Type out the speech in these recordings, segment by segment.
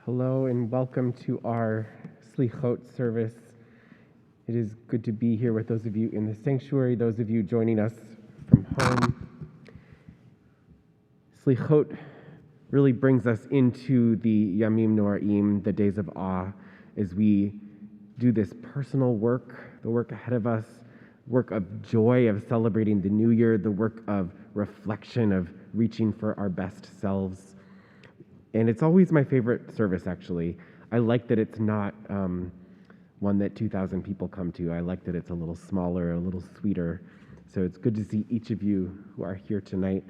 Hello and welcome to our Slichot service. It is good to be here with those of you in the sanctuary, those of you joining us from home. Slichot really brings us into the Yamim Noraim, the days of awe, as we do this personal work, the work ahead of us, work of joy of celebrating the new year, the work of reflection, of reaching for our best selves. And it's always my favorite service, actually. I like that it's not one that 2,000 people come to. I like that it's a little smaller, a little sweeter. So it's good to see each of you who are here tonight.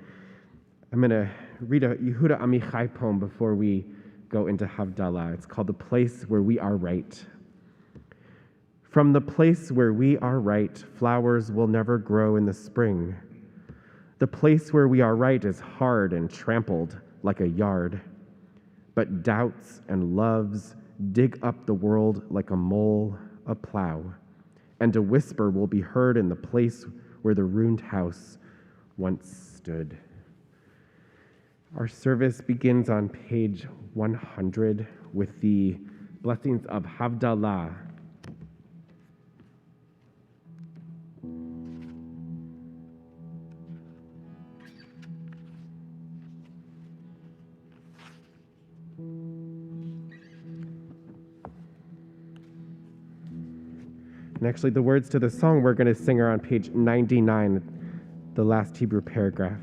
I'm going to read a Yehuda Amichai poem before we go into Havdalah. It's called The Place Where We Are Right. From the place where we are right, flowers will never grow in the spring. The place where we are right is hard and trampled like a yard. But doubts and loves dig up the world like a mole, a plow, and a whisper will be heard in the place where the ruined house once stood. Our service begins on page 100 with the blessings of Havdalah. And actually, the words to the song we're going to sing are on page 99, the last Hebrew paragraph.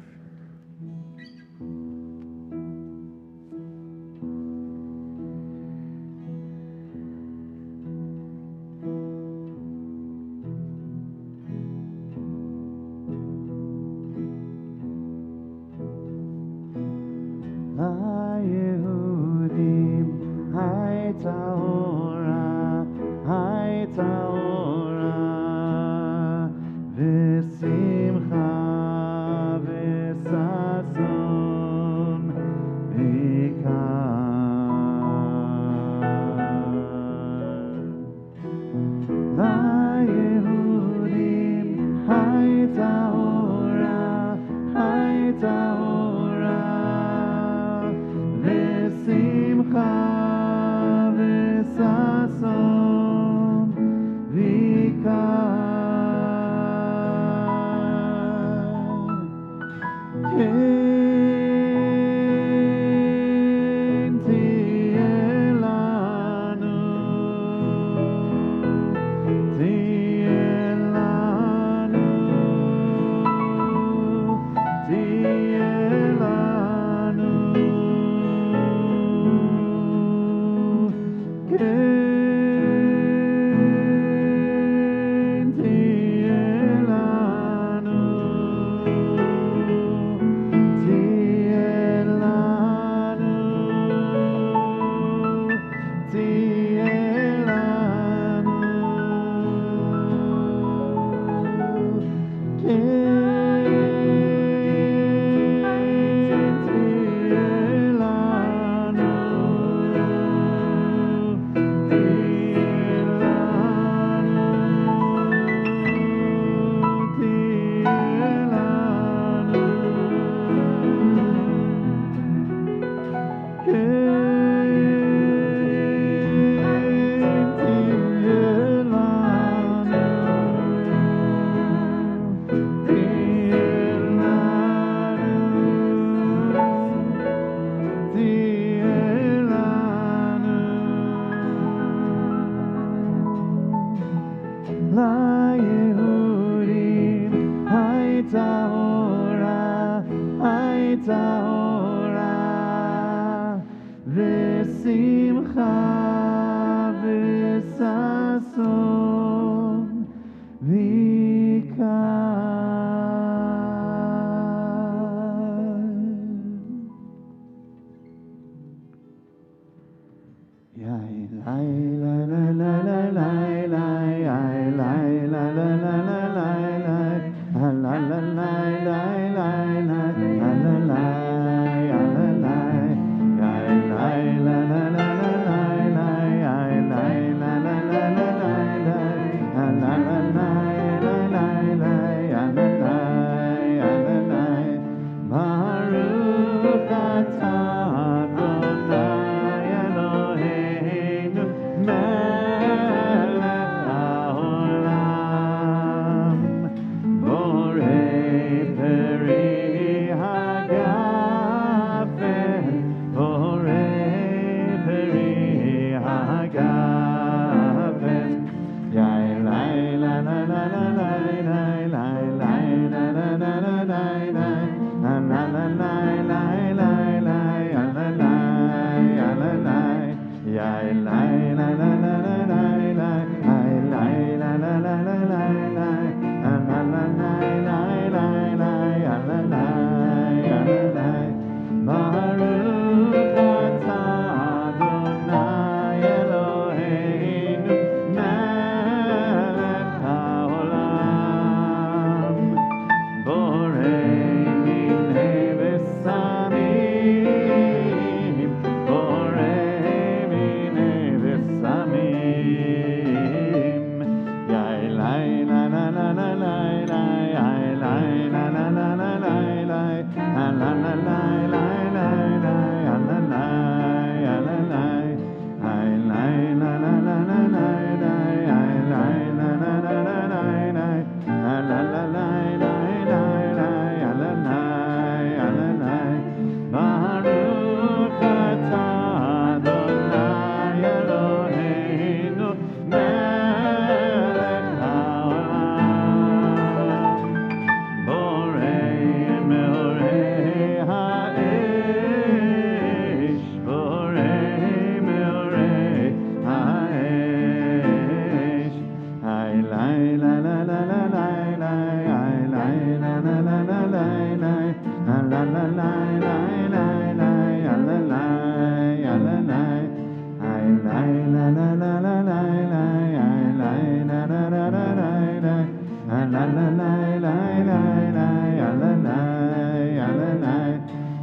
V'simcha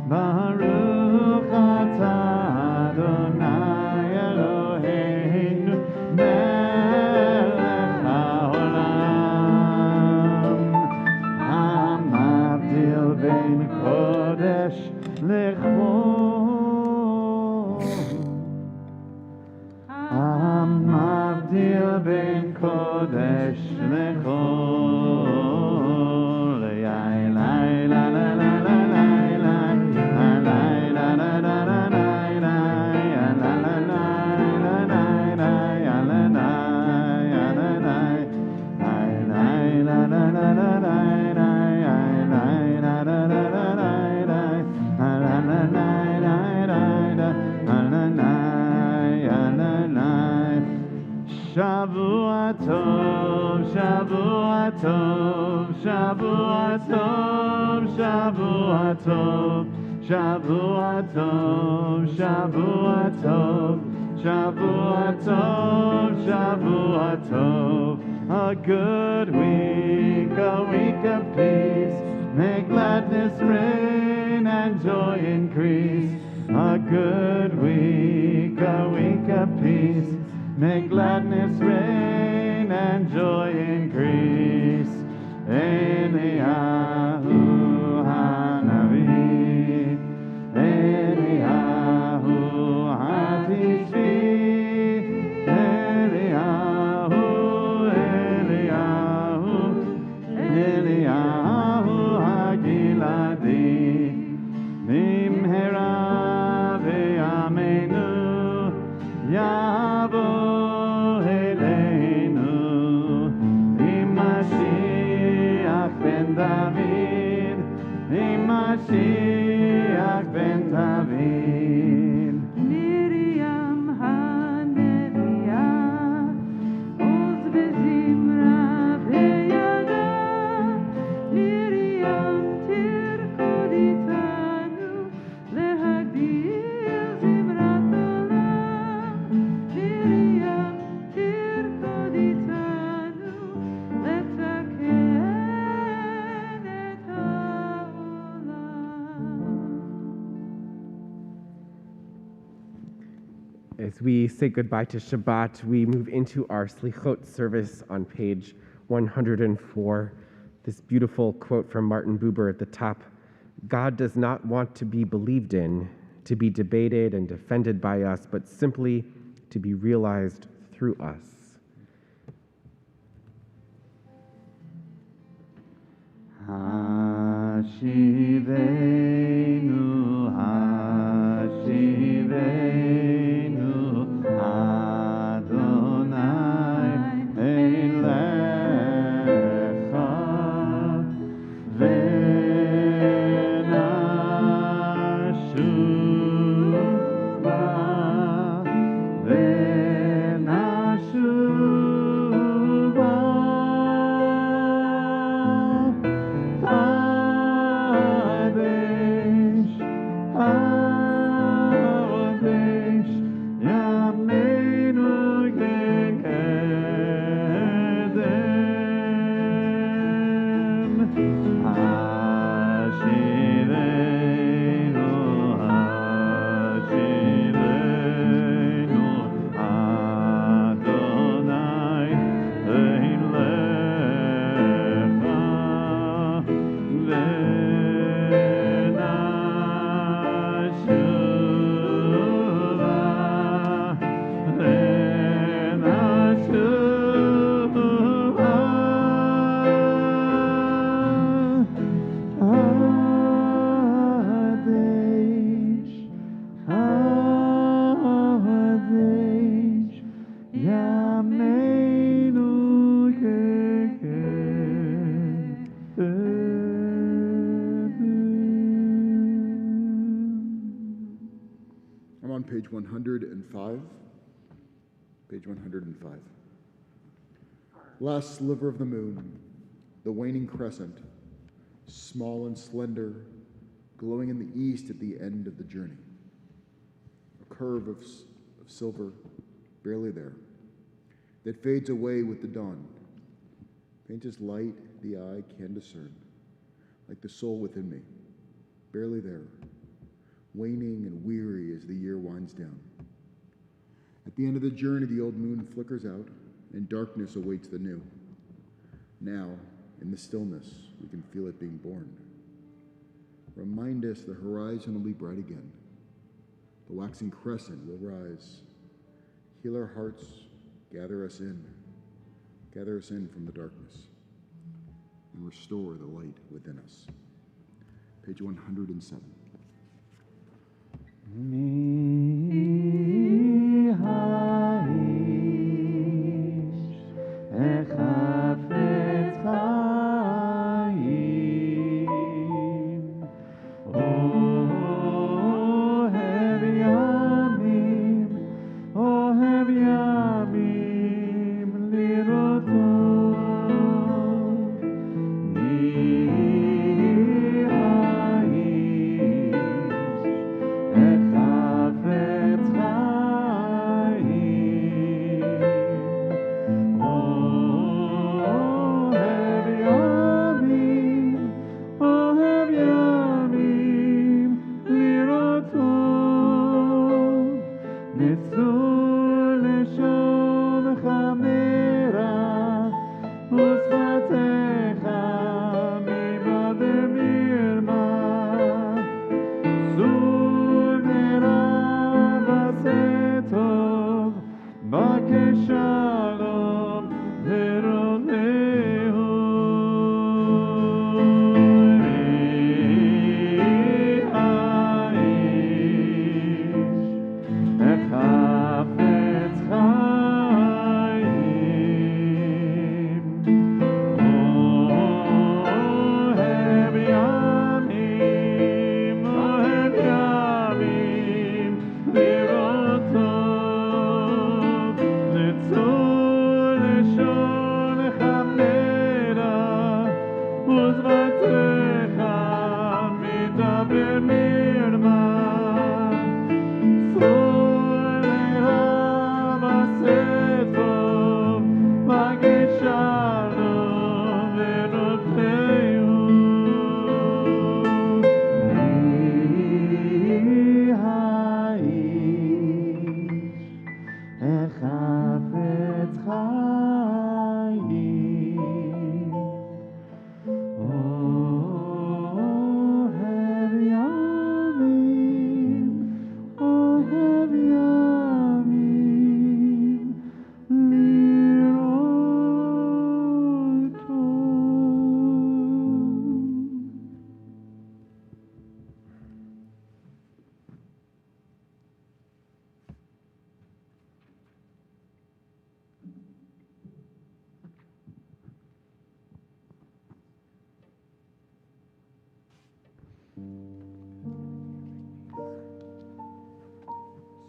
Baruch atah בין קודש לחול, המבדיל בין קודש לחול, יאי לי לה לה לה לה לה לה לה לה לה לה Shavua tov, Shavua tov, Shavua tov, Shavua tov, Shavua tov, Shavua tov, Shavua tov, Shavua tov. A good week, a week of peace. May gladness reign and joy increase. A good week, a week of peace. May gladness reign and joy increase. Eliyahu Hanavi, Eliyahu Hatishvi, Eliyahu, Eliyahu, Eliyahu Hagiladi, Nimhera ve'amenu, Yavo David, Mashiach ben David. Miriam Haneviyah, Oz vezimra veyada, Miriam tirkoditanu, lehagdil zimrat olam, Miriam tirkoditanu, letaken. As we say goodbye to Shabbat, we move into our Slichot service on page 104. This beautiful quote from Martin Buber at the top. God does not want to be believed in, to be debated and defended by us, but simply to be realized through us. Hashivenu, Hashivenu, Adonai Elecha, Venashuva, Venashuva. Page 105. Page 105. Last sliver of the moon, the waning crescent, small and slender, glowing in the east at the end of the journey. A curve of silver, barely there, that fades away with the dawn. Faint as light the eye can discern, like the soul within me, barely there, waning and weary as the year winds down. At the end of the journey, the old moon flickers out, and darkness awaits the new. Now, in the stillness, we can feel it being born. Remind us the horizon will be bright again. The waxing crescent will rise. Heal our hearts, gather us in from the darkness, and restore the light within us. Page 107.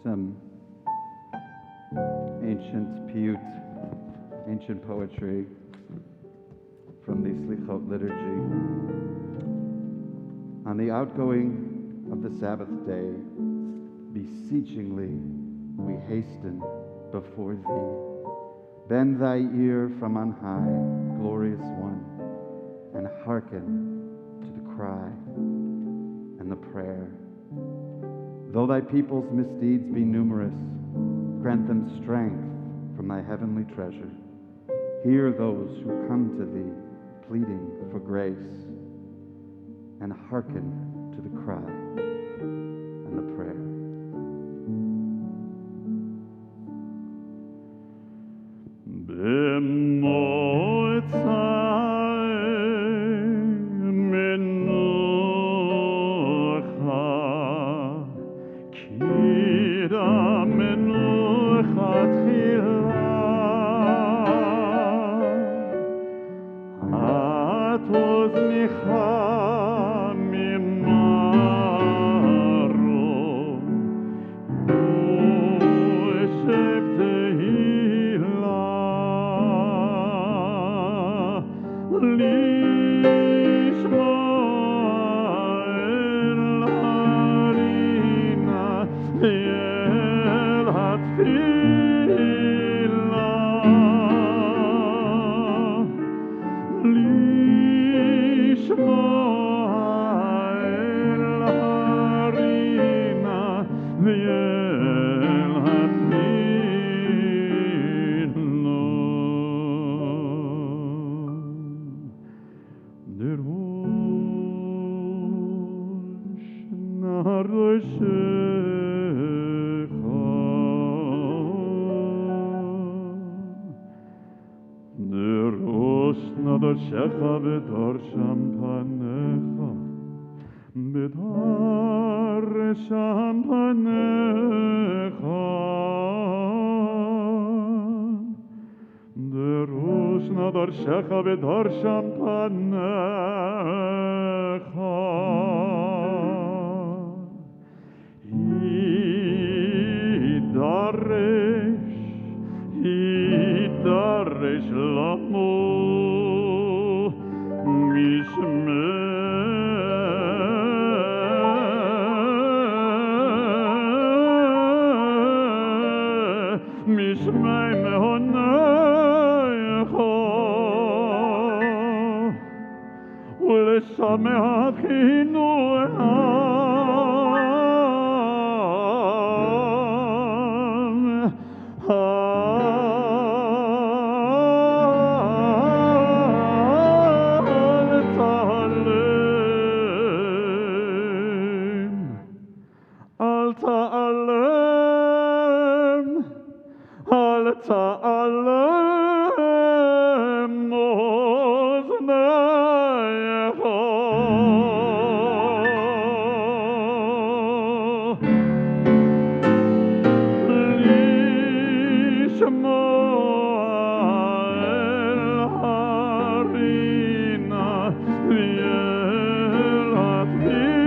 Some ancient poetry from the Slichot liturgy. On the outgoing of the Sabbath day, beseechingly we hasten before thee. Bend thy ear from on high, glorious one, and hearken to the cry and the prayer. Though thy people's misdeeds be numerous, grant them strength from thy heavenly treasure. Hear those who come to thee, pleading for grace, and hearken to the cry and the prayer. Mimah דרוש נדרשך ודרשם פניך, בדרשם פניך. דרוש נדרשך ודרשם פניך. יידרש לנו משמי מהונך ולשמח חינוך. תעלם אוזנייך לשמוע אל הרינה ואל התפילה.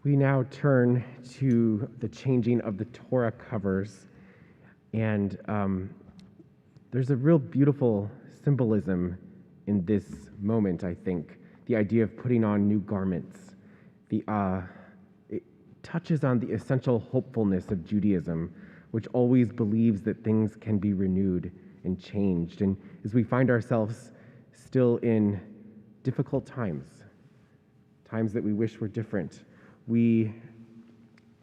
We now turn to the changing of the Torah covers, and there's a real beautiful symbolism in this moment, I think. The idea of putting on new garments. It touches on the essential hopefulness of Judaism, which always believes that things can be renewed and changed. And as we find ourselves still in difficult times, times that we wish were different, we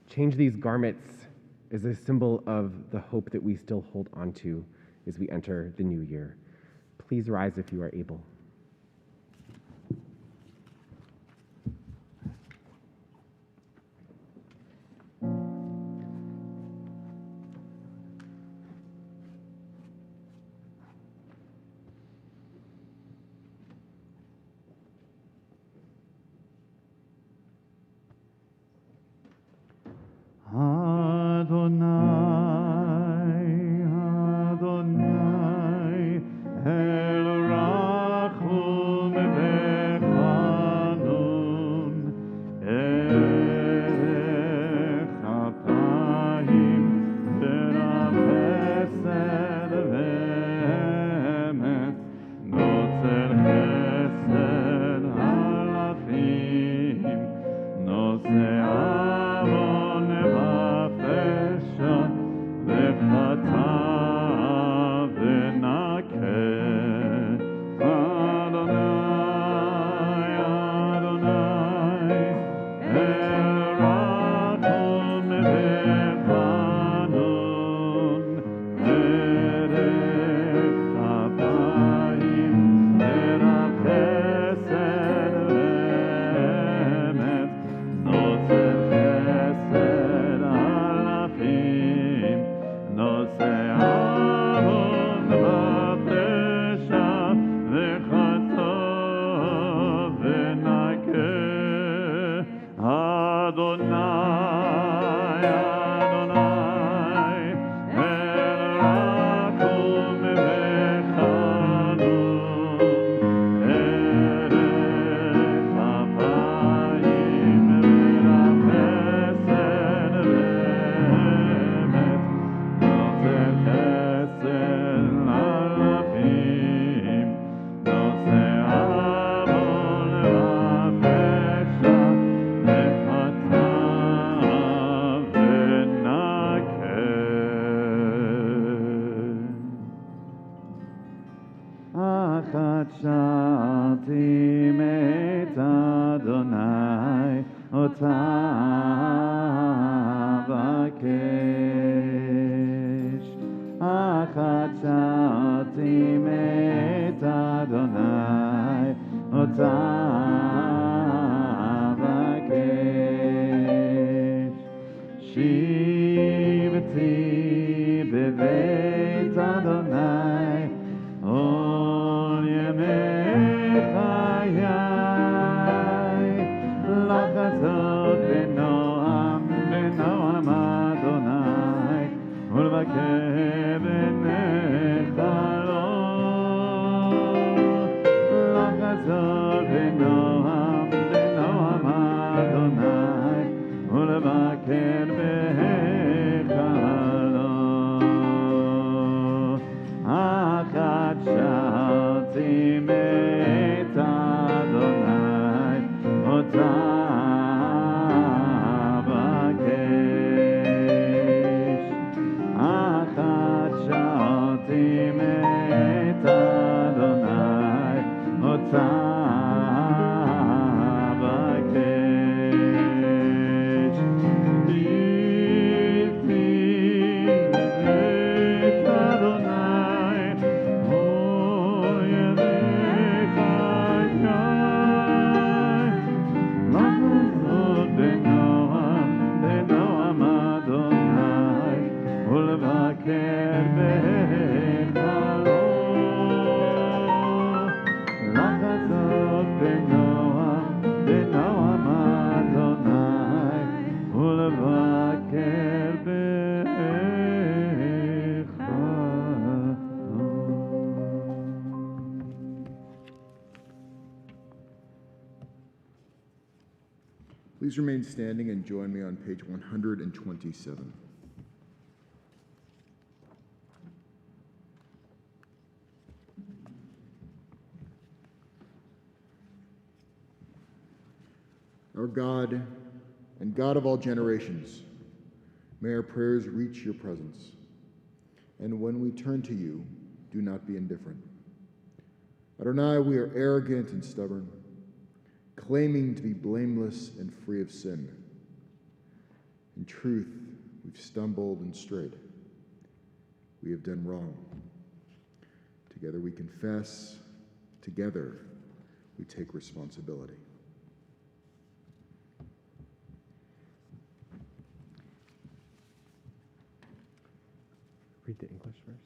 change these garments as a symbol of the hope that we still hold on to as we enter the new year. Please rise if you are able. Adonai, El אבקש. שיבתי בבית אדוני כל ימי חיי, לחזות בנועם בנועם אדוני ולבקר בנחלו, לחזות בנועם בנועם אדוני ולבקר בהיכלו. אחת שאלתי מאת אדוני אותה אבקש. אחת שאלתי מאת אדוני אותה אבקש. בלתי בבית אדוני כל ימי חיי, לחזות בנועם בנועם אדוני ולבקר בהיכלו, לחזות בנועם בנועם אדוני ולבקר בהיכלו. Please remain standing and join me on page 127. Our God and God of all generations, may our prayers reach your presence. And when we turn to you, do not be indifferent. Adonai, we are arrogant and stubborn, claiming to be blameless and free of sin. In truth, we've stumbled and strayed. We have done wrong. Together we confess. Together we take responsibility. Read the English verse.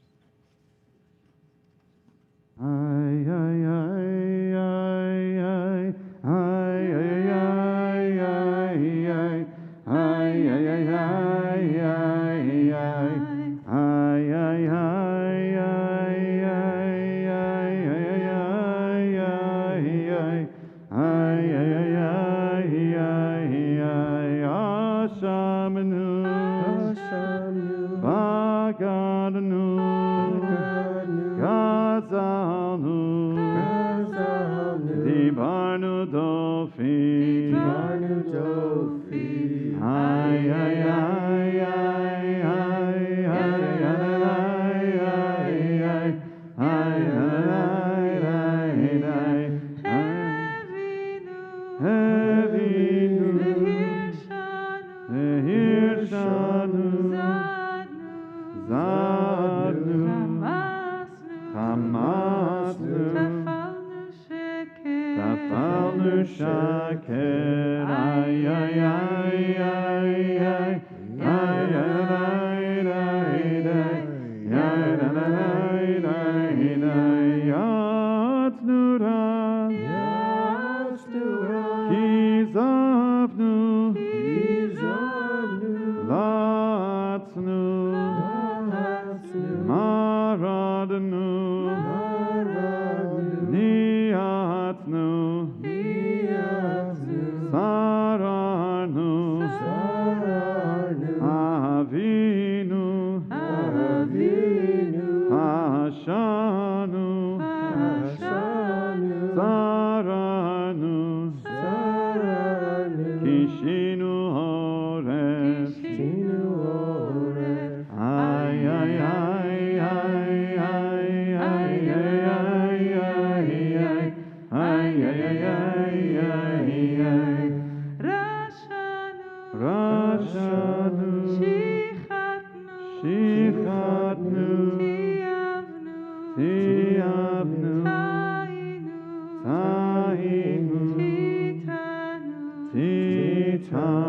Titanu,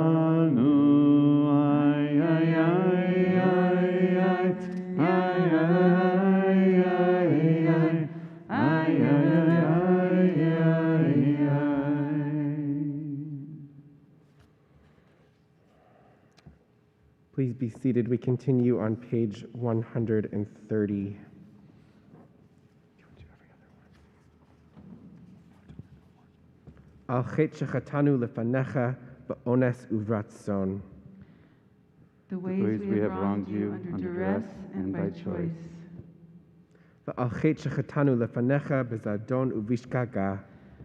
ay, ay, ay, ay, ay, ay, ay, ay, ay. Please be seated. We continue on page 130. Al chet shechatanu lefanecha ba'ones uvratzon. The ways we have wronged you under duress and by choice. Al chet shechatanu lefanecha bezadon uvishkaga.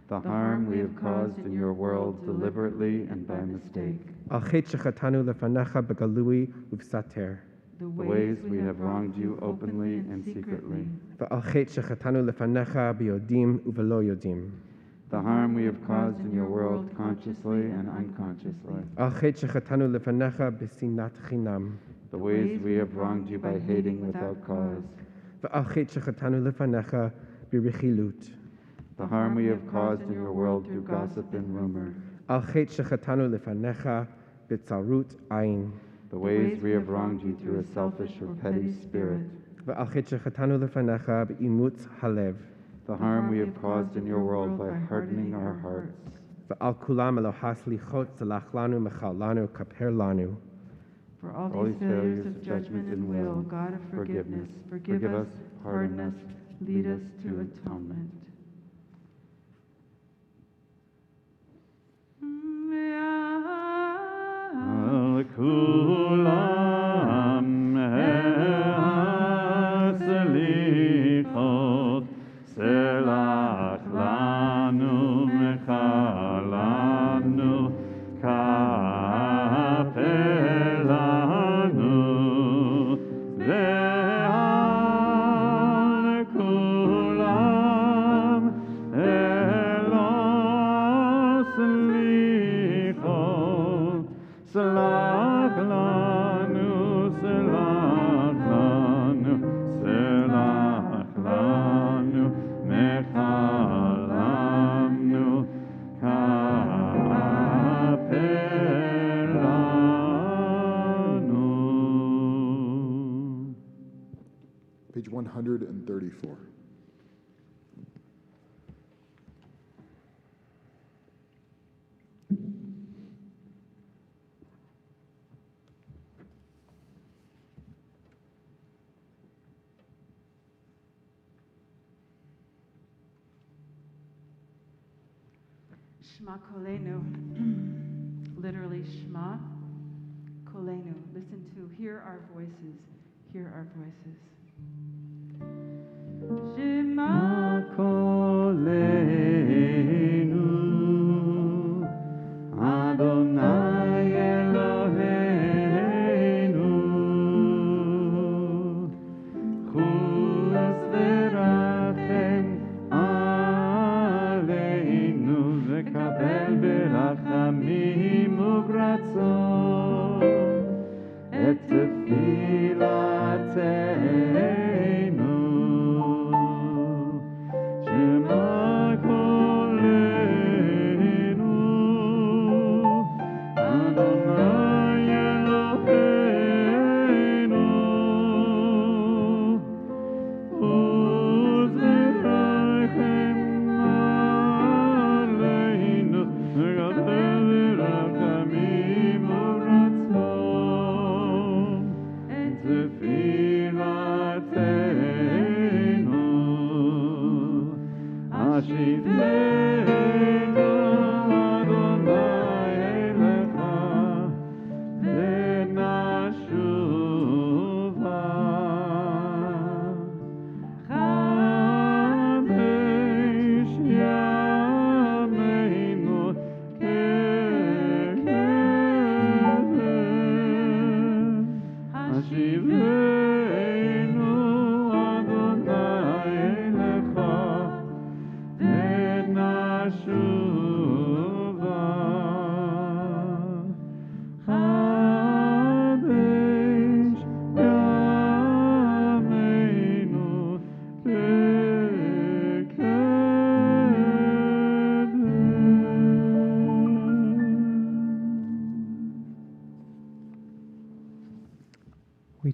The harm we have caused in your world deliberately and by mistake. Al chet shechatanu lefanecha begalui uvsater. The Ways we have wronged you openly and secretly. Al chet shechatanu lefanecha beyodim uvelo yodim. The harm we have caused in your world consciously and unconsciously. Al chet shechatanu lefanecha besinat chinam. The ways we have wronged you by hating without cause. Al chet shechatanu lefanecha birichilut. The harm we have caused in your world through gossip and rumor. Al chet shechatanu lefanecha betzarut ayin. The ways we have wronged you through a selfish or petty spirit. Al chet shechatanu lefanecha beimutz halev. The harm we have caused in your world by hardening our hearts. Al kulam elohas lichot zalach lanu mechal lanu kaper lanu. For all these failures of judgment and will, God of forgiveness, forgive us, pardon us, lead us to atonement. Al kulam haslichot selach lanu mechal lanu kaper lanu ve'al kulam elos lichot selach lanu selach lanu selach lanu mechal lanu kaper lanu. Page 134. Shema Kolenu, literally Shema Kolenu. Listen to, hear our voices, hear our voices. Shema Kolenu, Adonai Eloheinu, chus v'rachem aleinu, v'kabel berachamim uvratzon, et tefilatenu.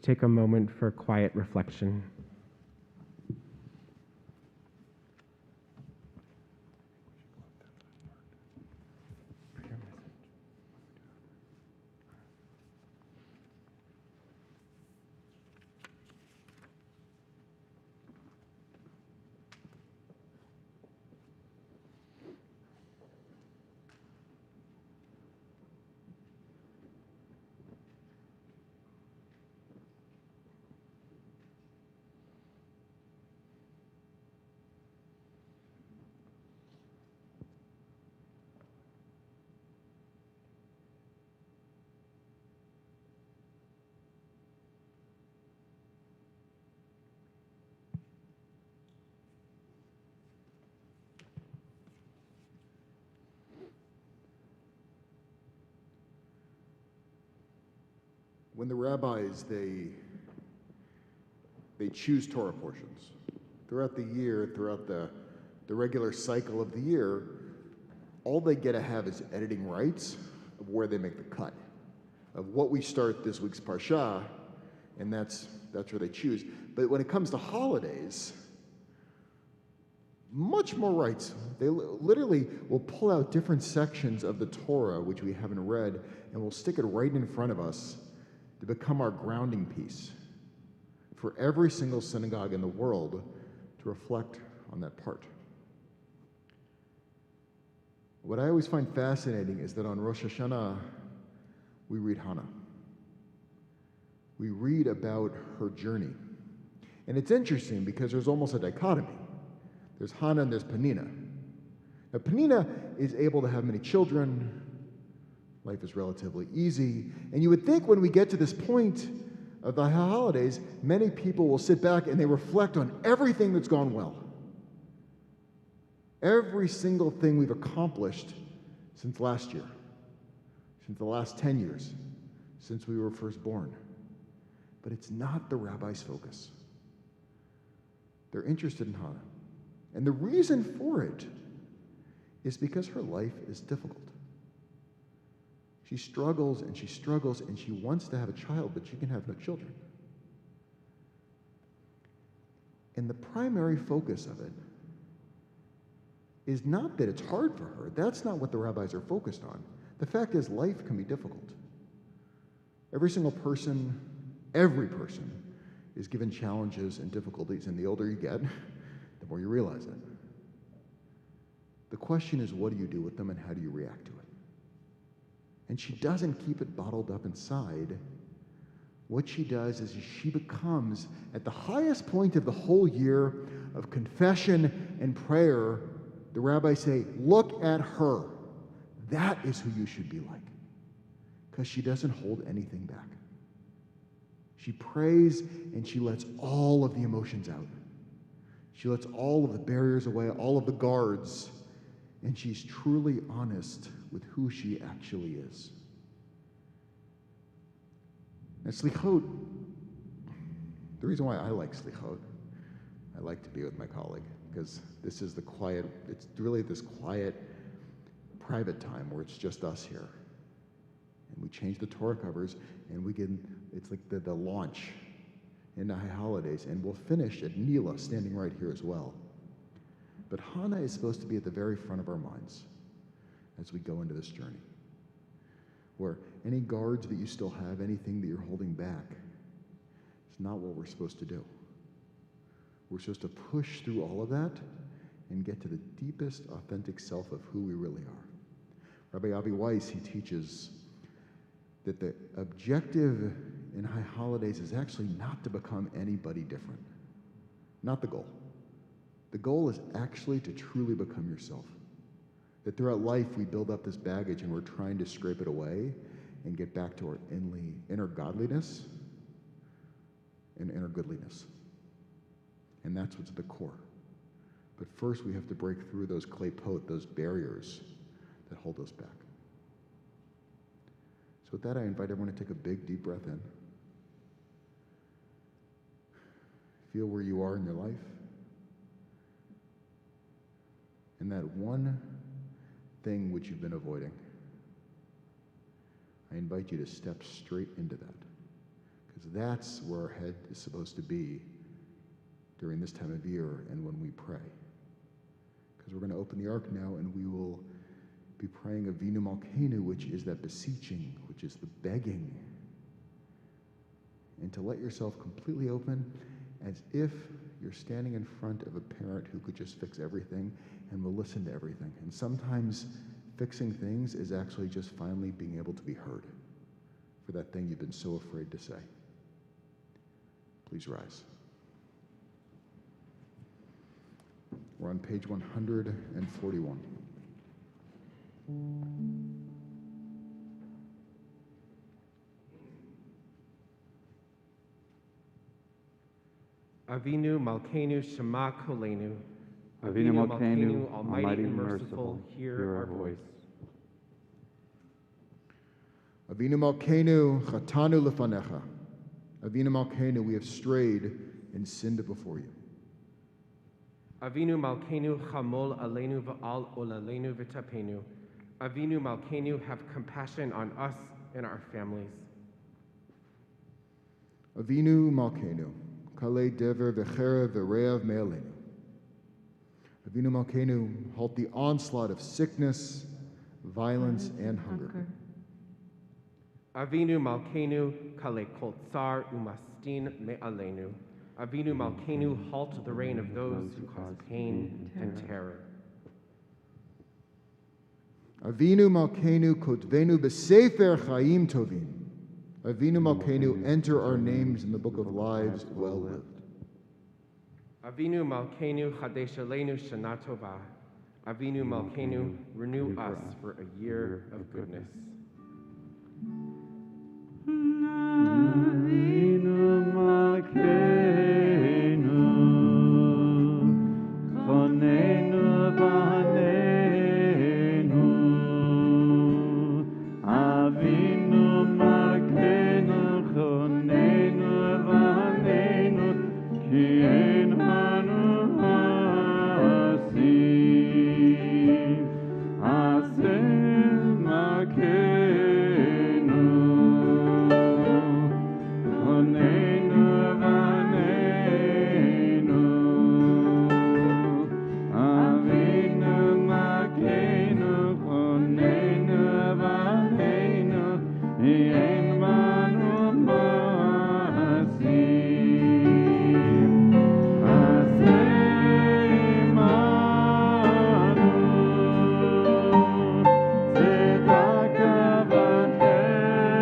take a moment for quiet reflection. When the rabbis, they choose Torah portions throughout the year, throughout the regular cycle of the year, all they get to have is editing rights of where they make the cut, of what we start this week's parsha, and that's where they choose. But when it comes to holidays, much more rights. They literally will pull out different sections of the Torah, which we haven't read, and will stick it right in front of us to become our grounding piece for every single synagogue in the world to reflect on that part. What I always find fascinating is that on Rosh Hashanah, we read Hannah. We read about her journey. And it's interesting because there's almost a dichotomy. There's Hannah and there's Penina. Now, Penina is able to have many children. Life is relatively easy. And you would think when we get to this point of the holidays, many people will sit back and they reflect on everything that's gone well. Every single thing we've accomplished since last year, since the last 10 years, since we were first born. But it's not the rabbi's focus. They're interested in Hannah. And the reason for it is because her life is difficult. She struggles and she struggles and she wants to have a child, but she can have no children. And the primary focus of it is not that it's hard for her. That's not what the rabbis are focused on. The fact is, life can be difficult. Every single person, every person is given challenges and difficulties, and the older you get, the more you realize it. The question is, what do you do with them and how do you react to it? And she doesn't keep it bottled up inside. What she does is she becomes, at the highest point of the whole year of confession and prayer, the rabbis say, look at her. That is who you should be like. Because she doesn't hold anything back. She prays and she lets all of the emotions out. She lets all of the barriers away, all of the guards, and she's truly honest with who she actually is. And slichot, the reason why I like slichot, I like to be with my colleague, because this is the quiet, it's really this quiet, private time where it's just us here. And we change the Torah covers, and we get, it's like the launch in the high holidays, and we'll finish at Nila, standing right here as well. But Hannah is supposed to be at the very front of our minds as we go into this journey, where any guards that you still have, anything that you're holding back, it's not what we're supposed to do. We're supposed to push through all of that and get to the deepest, authentic self of who we really are. Rabbi Avi Weiss, he teaches that the objective in high holidays is actually not to become anybody different. Not the goal. The goal is actually to truly become yourself. That throughout life we build up this baggage and we're trying to scrape it away and get back to our inner godliness and inner goodliness. And that's what's at the core. But first we have to break through those klipot, those barriers that hold us back. So with that, I invite everyone to take a big, deep breath in. Feel where you are in your life. And that one thing which you've been avoiding, I invite you to step straight into that. because that's where our head is supposed to be during this time of year and when we pray. Because we're going to open the ark now, and we will be praying Avinu Malkeinu, which is that beseeching, which is the begging. And to let yourself completely open as if you're standing in front of a parent who could just fix everything and will listen to everything. And sometimes fixing things is actually just finally being able to be heard for that thing you've been so afraid to say. Please rise. We're on page 141. Avinu Malkeinu Shema Kolenu. Avinu Malkeinu, Almighty and merciful, hear our voice. Avinu Malkeinu Chatanu Lefanecha. Avinu Malkeinu, we have strayed and sinned before you. Avinu Malkeinu Chamol Aleinu V'al Olaleinu V'tapenu. Avinu Malkeinu, have compassion on us and our families. Avinu Malkeinu Kale Dever V'cherev V'reav Me'aleinu. Avinu Malkeinu, halt the onslaught of sickness, violence, and hunger. Avinu Malkeinu Kale Kol Tsar Umastin Me'aleinu. Avinu Malkeinu, halt the reign of those who cause pain and terror. Avinu Malkeinu Kotvenu B'Sefer Chaim Tovim. Avinu Malkeinu, enter our names in the book of lives well lived. Avinu Malkeinu Chadesh Aleinu Shana Tova. Avinu Malkeinu, renew us for a year of goodness. Avinu Malkeinu, Chonenu B'Haneinu. Avinu Malkeinu, Chonenu B'Haneinu, Ki ein hanu ha'asim. Aseh Malkeinu, Chonenu B'Haneinu. Avinu Malkeinu, Chonenu B'Haneinu, Ki ein hanu ha'asim. Aseh Emanu, Tzedaka v'chesed.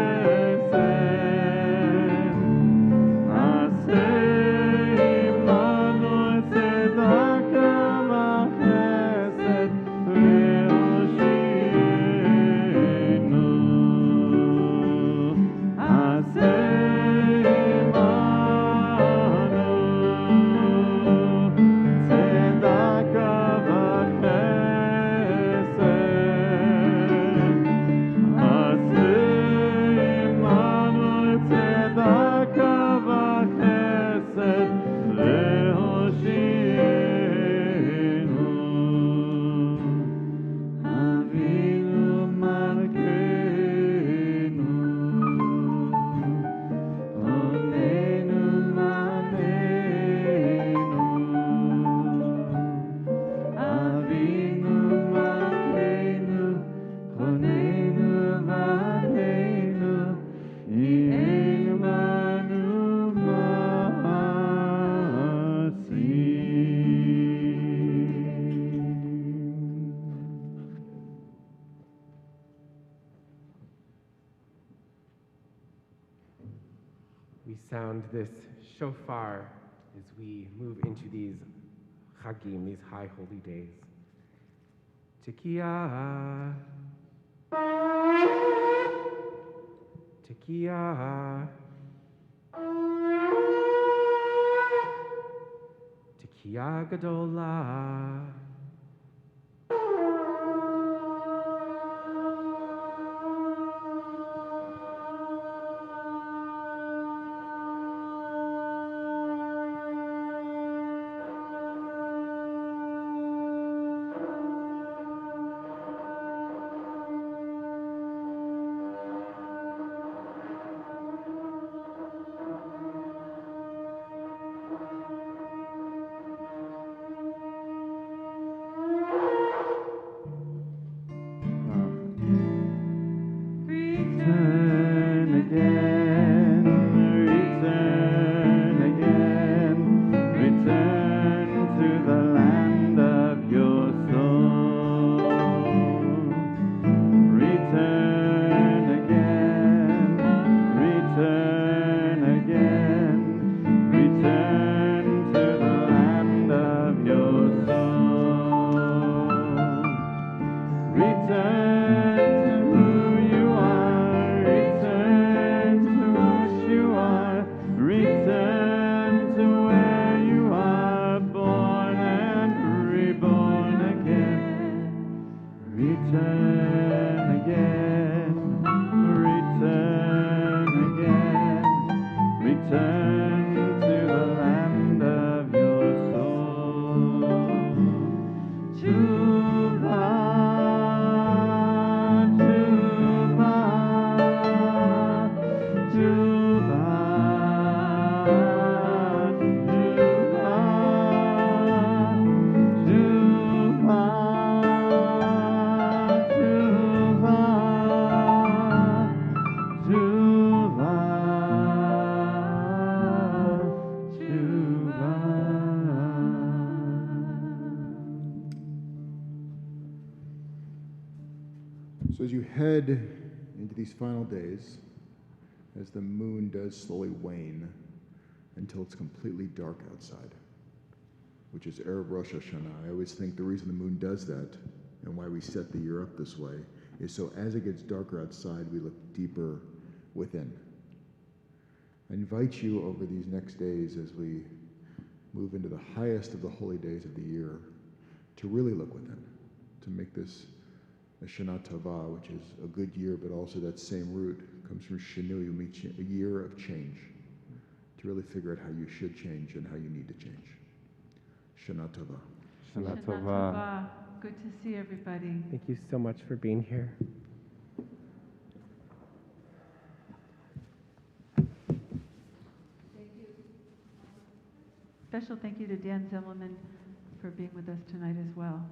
Aseh Emanu, Tzedaka v'chesed le'oshienu. Aseh Emanu, Tzedaka v'chesed. Aseh Emanu, Tzedaka v'chesed le'oshienu. Avinu Malkeinu, Onenu Malkeinu. Avinu Malkeinu, Onenu Malkeinu, We sound this shofar as we move into these chagim, these high holy days. Tekiah, Tekiah, Tekiah Gadolah. So as you head into these final days, as the moon does slowly wane until it's completely dark outside, which is Erev Rosh Hashanah. I always think the reason the moon does that and why we set the year up this way is so as it gets darker outside, we look deeper within. I invite you over these next days as we move into the highest of the holy days of the year to really look within, to make this a Shana Tova, which is a good year, but also that same root comes from Shinui, a year of change, to really figure out how you should change and how you need to change. Shana Tova. Shana Shana Tova. Tova. Good to see everybody. Thank you so much for being here. Special thank you to Dan Zimmelman for being with us tonight as well.